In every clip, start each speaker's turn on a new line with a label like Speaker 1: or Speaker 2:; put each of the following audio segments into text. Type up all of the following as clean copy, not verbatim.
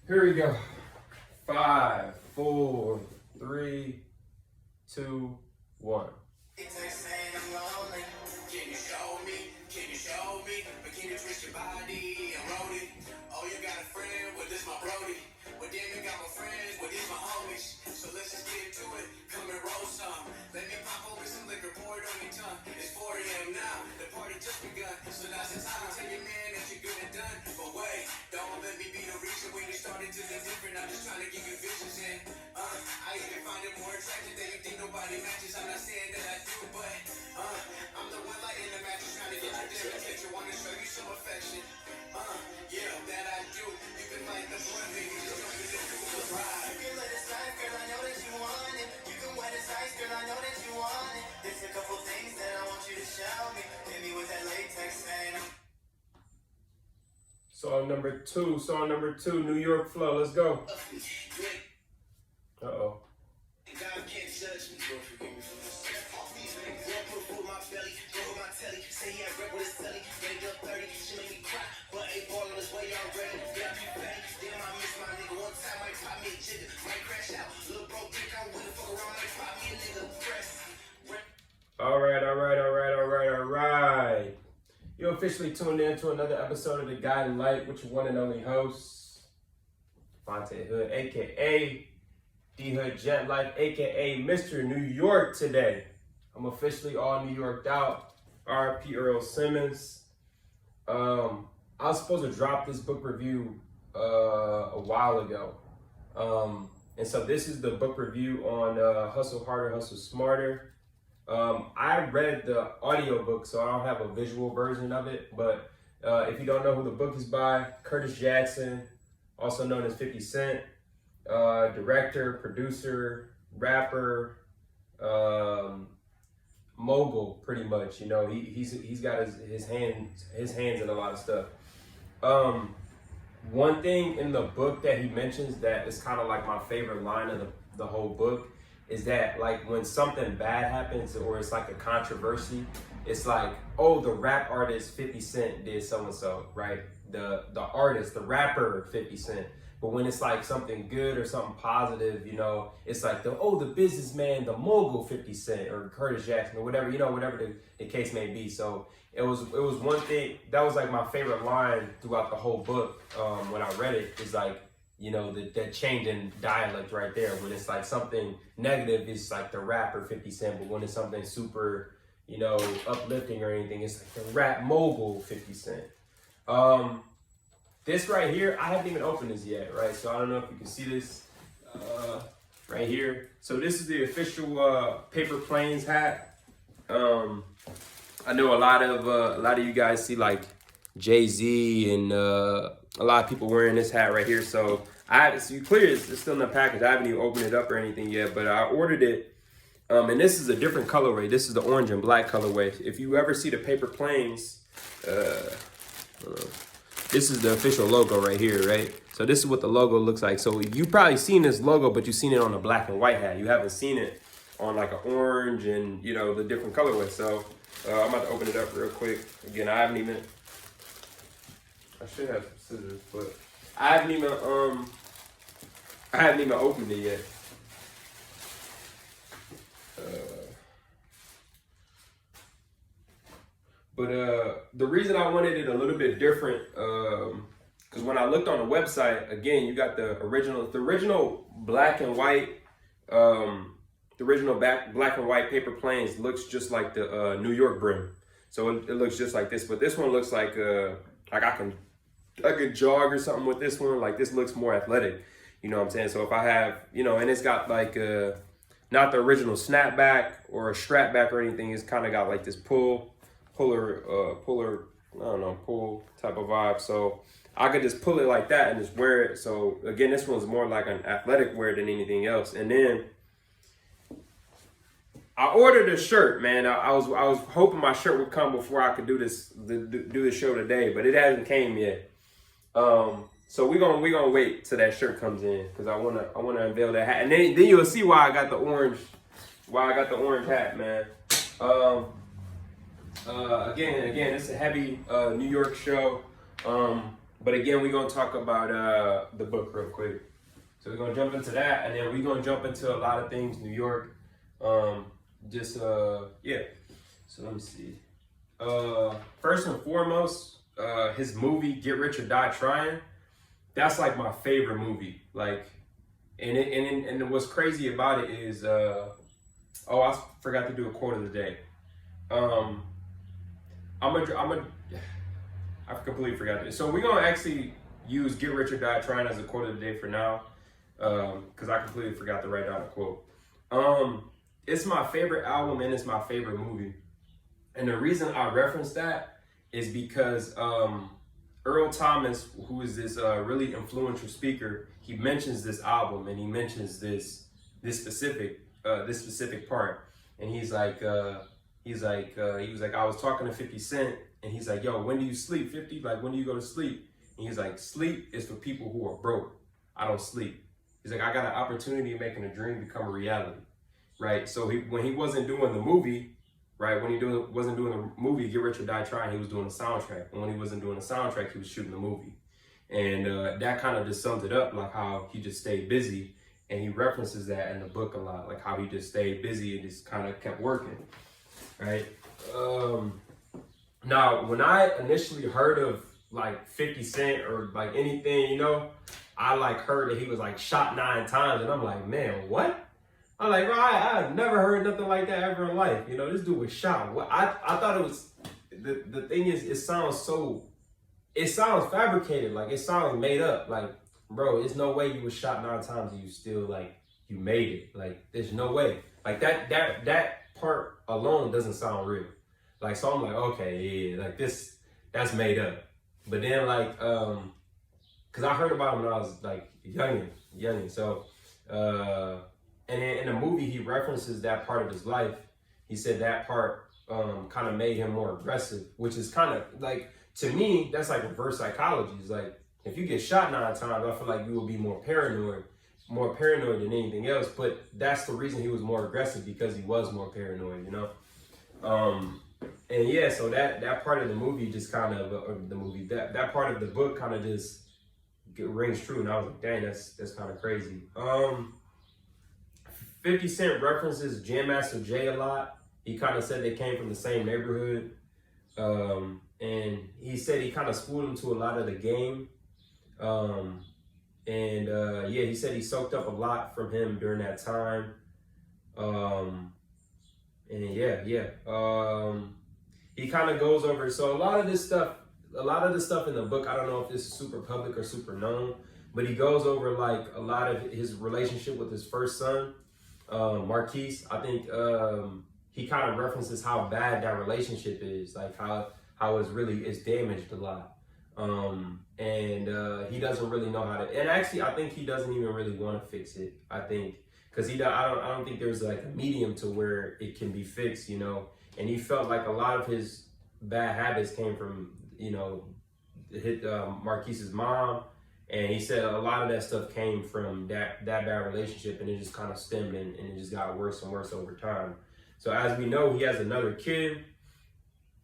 Speaker 1: Here we go. 5, 4, 3, 2, 1.
Speaker 2: Can you show me? Can you show me? But can you twist your body and roll it? Oh, you got a friend? Well, this my brody. Well, damn, you got my friends. Well, these my homies. So let's just get into it. Come and roll some. Let me pop open some liquor, pour it on your tongue. It's 4 a.m. now. The party just begun. So now's the time to tell your man that you're good and done. But wait, don't let me be the reason when you started to be different. I'm just trying to give you visions and I even find it more attractive than you think nobody matches. I'm not saying that I do, but I'm the one light in the mattress trying to get your damn attention. Want to show you some affection. Yeah, that I do. You can light the blood, baby. Just jump in the ride. You can let it slide, girl. I know that you want it. You can wet his ice, girl. I know that you want it. There's a couple things that I want you to show me. Hit me with that latex saying.
Speaker 1: Song number two, New York Flow. Let's go. Uh-oh.
Speaker 2: God can't judge me. Don't forgive me for this. Off these niggas. One put food in my belly. Throw my telly. Say he had rep with his telly. Made up 30. She made me cry. But ain't ball on his way already. Got me petty. Damn, I miss my nigga. One time might pop me a jigger. Might crash out. Little bro think I'm with it. Fuck around. Might pop me a nigga. Press.
Speaker 1: All right. You're officially tuned in to another episode of The Guiding Light with your one and only host, D.Hood, a.k.a. D.Hood Jet Life, a.k.a. Mr. New York today. I'm officially all New Yorked out. R.I.P. Earl Simmons. I was supposed to drop this book review a while ago. And so this is the book review on Hustle Harder, Hustle Smarter. I read the audiobook, so I don't have a visual version of it. But if you don't know who the book is by, Curtis Jackson, also known as 50 Cent, director, producer, rapper, mogul, pretty much. You know, he's got his hands in a lot of stuff. One thing in the book that he mentions that is kind of like my favorite line of the whole book is that, like, when something bad happens or it's like a controversy, it's like, oh, the rap artist 50 Cent did so-and-so, right? The artist, the rapper 50 Cent. But when it's like something good or something positive, you know, it's like the businessman, the mogul 50 Cent or Curtis Jackson or whatever, you know, whatever the case may be. So it was one thing that was like my favorite line throughout the whole book when I read it, is like, you know, that change in dialect right there. When it's like something negative, it's like the rapper 50 Cent. But when it's something super, you know, uplifting or anything, it's like the rap mogul 50 Cent. This right here, I haven't even opened this yet, right? So I don't know if you can see this right here. So this is the official Paper Planes hat. I know a lot of you guys see like Jay-Z and a lot of people wearing this hat right here. So you clear it's still in the package. I haven't even opened it up or anything yet, but I ordered it. And this is a different colorway. This is the orange and black colorway. If you ever see the Paper Planes, this is the official logo right here, right? So this is what the logo looks like. So you've probably seen this logo, but you've seen it on a black and white hat. You haven't seen it on like an orange and, you know, the different colorways. So I'm about to open it up real quick. Again, I should have some scissors, but I haven't even opened it yet. But the reason I wanted it a little bit different, because when I looked on the website, again, you got the original black and white, black and white Paper Planes looks just like the New York brim. So it looks just like this, but this one looks like I could jog or something with this one. Like, this looks more athletic, you know what I'm saying? So if I have, you know, and it's got like not the original snapback or a strap back or anything. It's kind of got like this pull type of vibe. So I could just pull it like that and just wear it. So again, this one's more like an athletic wear than anything else. And then I ordered a shirt, man. I was hoping my shirt would come before I could do this show today, but it hasn't came yet. So we're gonna wait till that shirt comes in, because I wanna unveil that hat, and then you'll see why I got the orange hat, man. Again, it's a heavy New York show. But again, we're gonna talk about the book real quick. So we're gonna jump into that, and then we're gonna jump into a lot of things New York. Yeah. So let me see. First and foremost, his movie Get Rich or Die Trying. That's like my favorite movie. Like, and what's crazy about it is, I forgot to do a quote of the day. I completely forgot this. So we're gonna actually use Get Rich or Die Trying as a quote of the day for now, because I completely forgot to write down a quote. It's my favorite album and it's my favorite movie. And the reason I reference that is because Earl Thomas, who is this really influential speaker, he mentions this album and he mentions this specific part. And he was like, I was talking to 50 Cent, and he's like, yo, when do you sleep, 50? Like, when do you go to sleep? And he's like, sleep is for people who are broke. I don't sleep. He's like, I got an opportunity of making a dream become a reality, right? So when he wasn't doing the movie, right? When he wasn't doing the movie Get Rich or Die Trying, he was doing the soundtrack. And when he wasn't doing the soundtrack, he was shooting the movie. And that kind of just sums it up, like how he just stayed busy. And he references that in the book a lot, like how he just stayed busy and just kind of kept working, right? Now, when I initially heard of like 50 Cent or like anything, you know, I like heard that he was like shot 9 times, and I'm like, man, what? I'm like, bro, I've never heard nothing like that ever in life. You know, this dude was shot. What? I thought it was, the thing is, it sounds fabricated, like it sounds made up. Like, bro, there's no way you was shot 9 times and you still like, you made it. Like, there's no way. Like that part alone doesn't sound real. Like, so I'm like, okay, yeah, like that's made up. But then like, cause I heard about him when I was like youngin'. So, and then in the movie, he references that part of his life. He said that part kind of made him more aggressive, which is kind of like, to me, that's like reverse psychology. It's like, if you get shot 9 times, I feel like you will be more paranoid than anything else. But that's the reason he was more aggressive, because he was more paranoid, you know? And yeah, so that part of the movie just kind of, that part of the book kind of just rings true. And I was like, dang, that's kind of crazy. 50 Cent references Jam Master Jay a lot. He kind of said they came from the same neighborhood. And he said he kind of schooled him to a lot of the game. Yeah, he said he soaked up a lot from him during that time. He kind of goes over, so a lot of the stuff in the book, I don't know if this is super public or super known, but he goes over like a lot of his relationship with his first son, Marquise. I think he kind of references how bad that relationship is, like how it's damaged a lot. He doesn't really know how to, and actually I think he doesn't even really want to fix it. I think, because I don't think there's like a medium to where it can be fixed, you know. And he felt like a lot of his bad habits came from, you know, Marquise's mom. And he said a lot of that stuff came from that bad relationship, and it just kind of stemmed and it just got worse and worse over time. So as we know, he has another kid.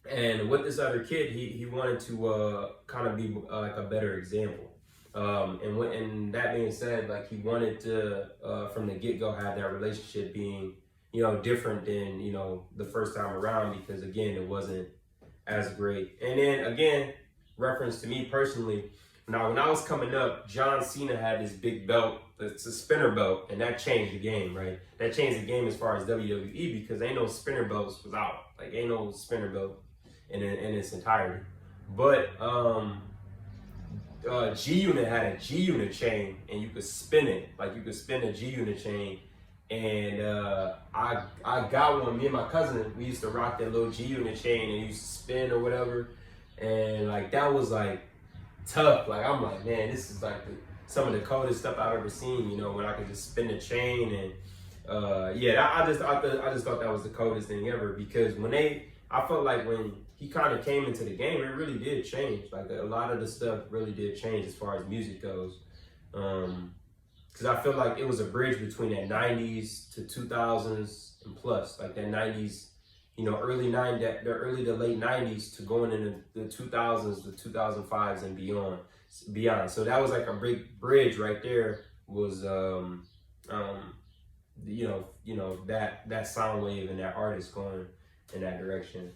Speaker 1: And with this other kid, he wanted to kind of be like a better example. And that being said, like he wanted to, from the get-go, have that relationship being, you know, different than, you know, the first time around, because again, it wasn't as great. And then again, reference to me personally, now when I was coming up, John Cena had this big belt, it's a spinner belt, and that changed the game, right? That changed the game as far as WWE, because ain't no spinner belts was out. Like ain't no spinner belt in its entirety. But G-Unit had a G-Unit chain, and you could spin it. Like you could spin a G-Unit chain. And I got one. Me and my cousin, we used to rock that little G-Unit chain and used to spin or whatever. And like that was like tough. Like I'm like, man, this is like some of the coldest stuff I've ever seen. You know, when I could just spin the chain and I just thought that was the coldest thing ever, because I felt like when he kind of came into the game, it really did change. Like a lot of the stuff really did change as far as music goes. Because I feel like it was a bridge between that 90s to 2000s and plus, like that 90s, you know, the early to late 90s to going into the 2000s, the 2005s and beyond. Be honest. So that was like a big bridge right there. Was that sound wave and that artist going in that direction.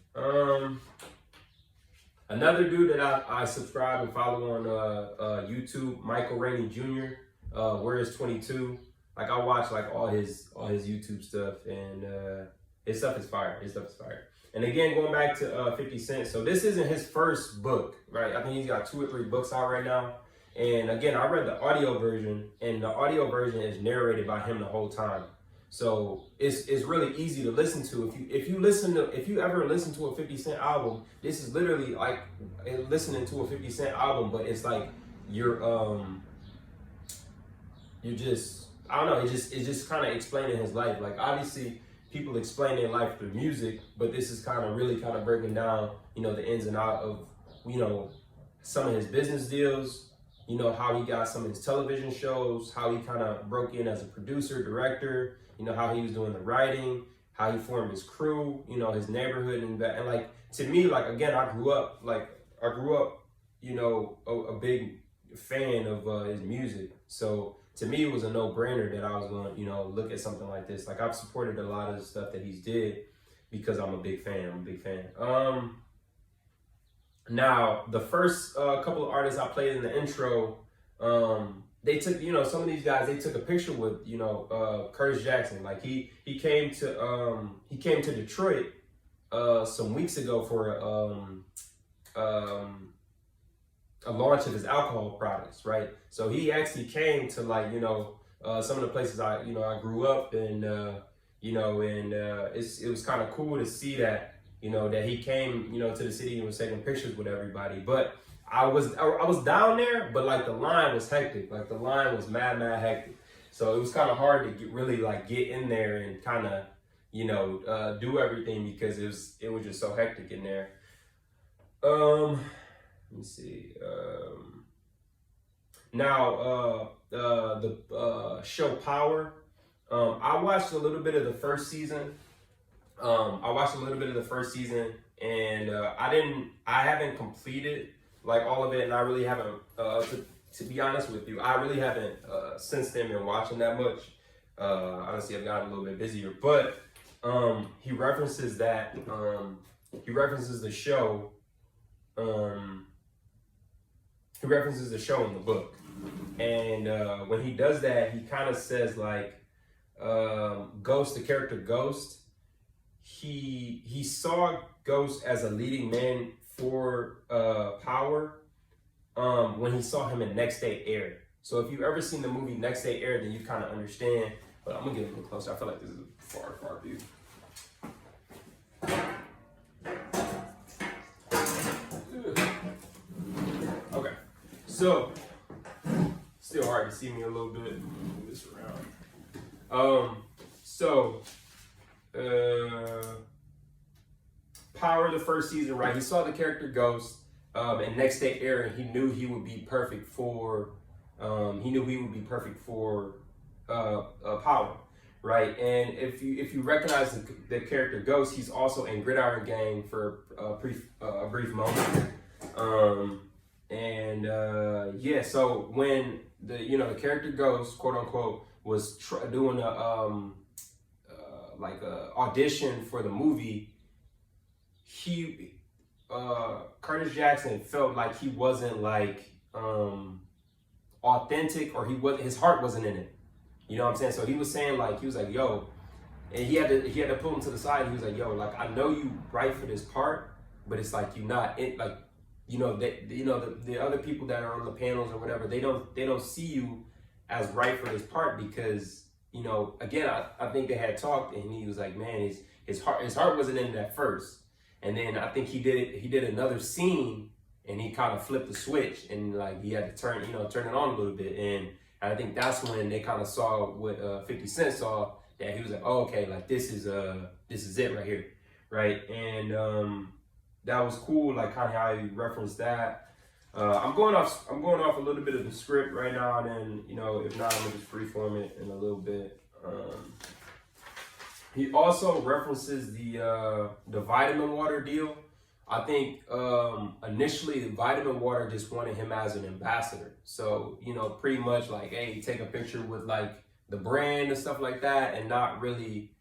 Speaker 1: Another dude that I subscribe and follow on YouTube, Michael Rainey Jr. Where is 22? Like I watch like all his YouTube stuff, and his stuff is fire. His stuff is fire. And again, going back to 50 Cent, so this isn't his first book, right? I think he's got 2 or 3 books out right now. And again, I read the audio version, and the audio version is narrated by him the whole time. So it's really easy to listen to. If you ever listen to a 50 Cent album, this is literally like listening to a 50 Cent album, but it's like you're just, I don't know, it's just kind of explaining his life. Like obviously people explain their life through music, but this is really breaking down, the ins and outs of, some of his business deals, how he got some of his television shows, how he kind of broke in as a producer, director, how he was doing the writing, how he formed his crew, his neighborhood and that. And like, to me, like, again, I grew up, a big fan of his music. So to me, it was a no-brainer that I was going to, look at something like this. Like I've supported a lot of the stuff that he's did because I'm a big fan. Now, the first couple of artists I played in the intro, they took, some of these guys, they took a picture with, Curtis Jackson. Like he came to Detroit some weeks ago for a launch of his alcohol products, right? So he actually came to some of the places I grew up, and it was kind of cool to see that, that he came, to the city and was taking pictures with everybody. But I was down there, but like the line was hectic. Like the line was mad hectic. So it was kind of hard to get in there and kind of, do everything because it was just so hectic in there. Let me see. Now, the show Power. I watched a little bit of the first season. And I haven't completed like all of it, and I really haven't. To be honest with you, I really haven't since then been watching that much. Honestly, I've gotten a little bit busier. But he references that. He references the show. He references the show in the book, and when he does that, he kind of says like, Ghost, the character Ghost, he saw Ghost as a leading man for Power when he saw him in Next Day Air. So if you've ever seen the movie Next Day Air, then you kind of understand. But I'm gonna get a little closer. I feel like this is a far view. Okay, so still hard to see me a little bit. Move this around. Power, the first season, right? He saw the character Ghost and Next Day Air, and he knew he would be perfect for. Power, right? And if you recognize the character Ghost, he's also in Gridiron Gang for a brief moment. So when the character Ghost, quote unquote, was doing a audition for the movie, Curtis Jackson felt like he wasn't authentic, or his heart wasn't in it. You know what I'm saying? So he was saying he was like, yo, and he had to pull him to the side. And he was like, yo, like I know you right for this part, but it's like you're not in, the other people that are on the panels or whatever, they don't see you as right for this part because, again, I think they had talked, and he was like, man, his heart wasn't in it at first. And then I think he did another scene, and he kind of flipped the switch, and he had to turn it on a little bit. And I think that's when they kind of saw what 50 Cent saw, that he was like, oh, okay, like this is it right here, right? And that was cool, like kind of how he referenced that. I'm going off a little bit of the script right now, and then if not, I'm gonna just freeform it in a little bit. He also references the vitamin water deal. I think initially Vitamin Water just wanted him as an ambassador. So, you know, pretty much like, hey, take a picture with like the brand and stuff like that, and not really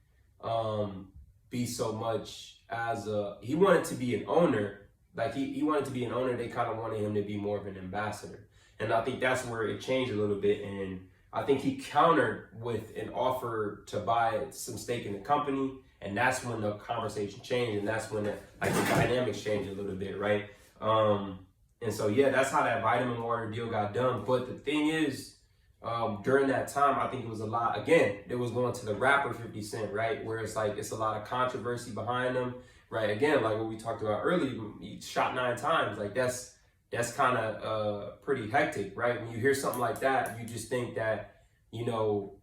Speaker 1: be so much as a, he wanted to be an owner. Like he wanted to be an owner. They kind of wanted him to be more of an ambassador. And I think that's where it changed a little bit. And I think he countered with an offer to buy some stake in the company. And that's when the conversation changed, and that's when the dynamics changed a little bit, right? And so yeah, that's how that Vitamin Water deal got done. But the thing is, during that time, I think it was a lot. Again, it was going to the rapper 50 Cent, right? Where it's like it's a lot of controversy behind him, right? Again, like what we talked about earlier, he shot 9 times. Like that's kind of pretty hectic, right? When you hear something like that, you just think that, you know,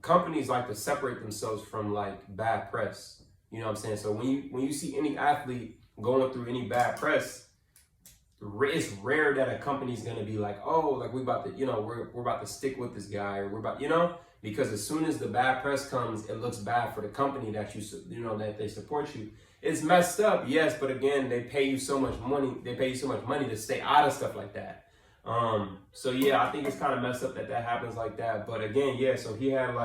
Speaker 1: companies like to separate themselves from like bad press. You know what I'm saying? So when you see any athlete going through any bad press, it's rare that a company's gonna be like, oh, like we about to, you know, we're about to stick with this guy, or we're about, you know, because as soon as the bad press comes, it looks bad for the company that you know, that they support you. It's messed up, yes, but again, they pay you so much money. They pay you so much money to stay out of stuff like that. So yeah, I think it's kind of messed up that happens like that. But again, yeah, so he had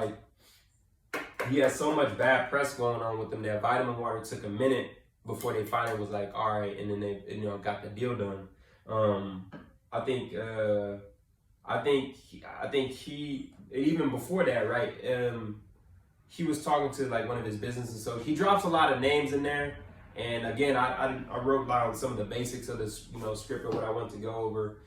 Speaker 1: so much bad press going on with them that Vitamin Water took a minute before they finally was like, all right, and then they, you know, got the deal done. I think he even before that, right? He was talking to like one of his businesses, so he drops a lot of names in there. And again, I wrote down some of the basics of this, you know, script of what I want to go over.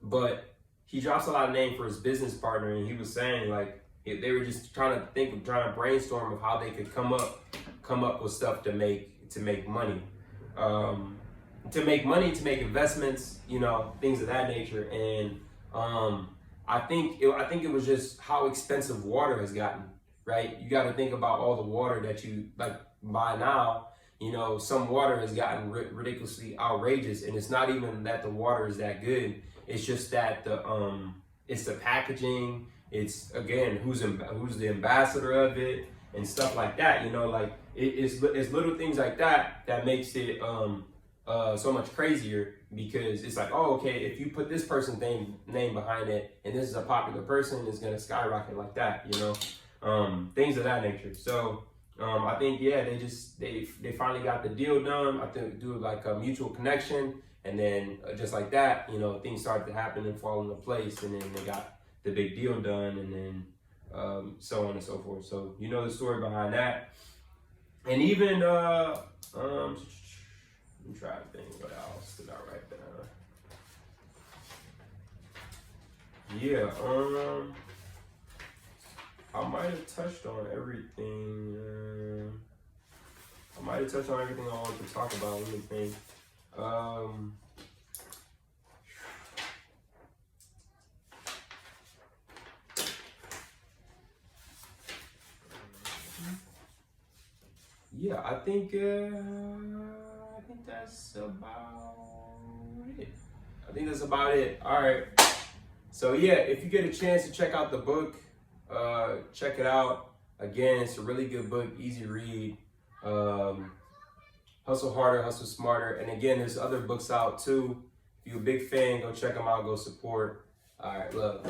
Speaker 1: But he drops a lot of names for his business partner, and he was saying like they were just trying to brainstorm of how they could come up with stuff to make money, to make investments, you know, things of that nature. And I think it was just how expensive water has gotten, right? You got to think about all the water that you like buy now. You know, some water has gotten ridiculously outrageous, and it's not even that the water is that good. It's just that it's the packaging. It's again who's the ambassador of it and stuff like that. You know, like it's little things like that that makes it so much crazier, because it's like, oh, okay, if you put this person's name behind it, and this is a popular person, it's gonna skyrocket like that. You know, things of that nature. So. I think, yeah, they finally got the deal done. I think do like a mutual connection, and then just like that, you know, things started to happen and fall into place, and then they got the big deal done, and then so on and so forth. So you know the story behind that. And even let me try to think what else did I write down. Yeah, I might have touched on everything. I wanted to talk about. Let me think. Yeah, I think that's about it. All right. So yeah, if you get a chance to check out the book, check it out. Again, it's a really good book, easy read. Hustle Harder, Hustle Smarter. And again, there's other books out too. If you're a big fan, go check them out, go support. All right, love.